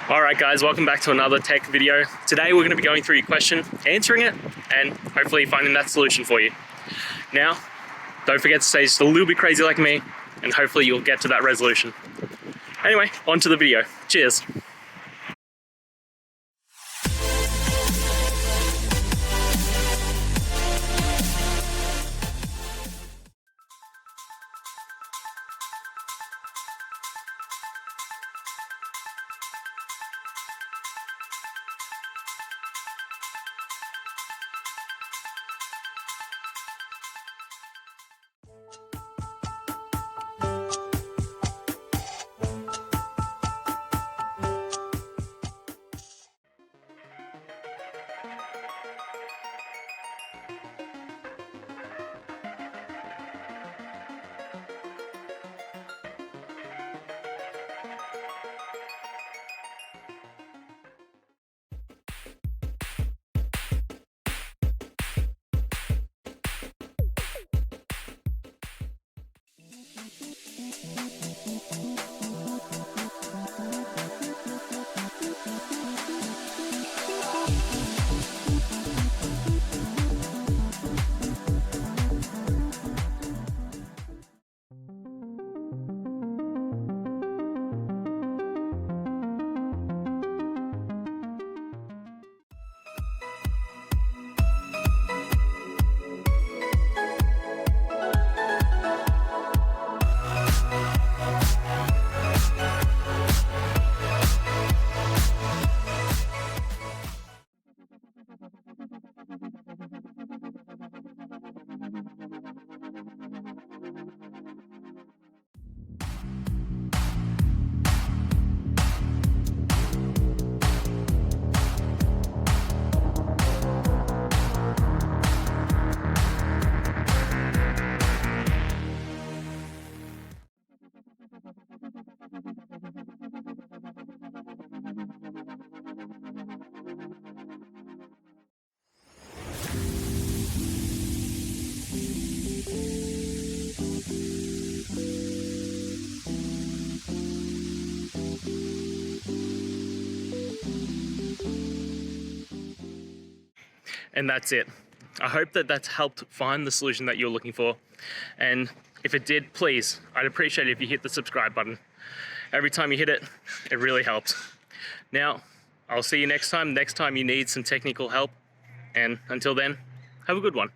Alright guys, welcome back to another tech video. Today we're going to be going through your question, answering it, and hopefully finding that solution for you. Now, don't forget to stay just a little bit crazy like me, and hopefully you'll get to that resolution. Anyway, on to the video. Cheers. And that's it. I hope that that's helped find the solution that you're looking for. And if it did, please, I'd appreciate it if you hit the subscribe button. Every time you hit it, it really helps. Now, I'll see you next time you need some technical help. And until then, have a good one.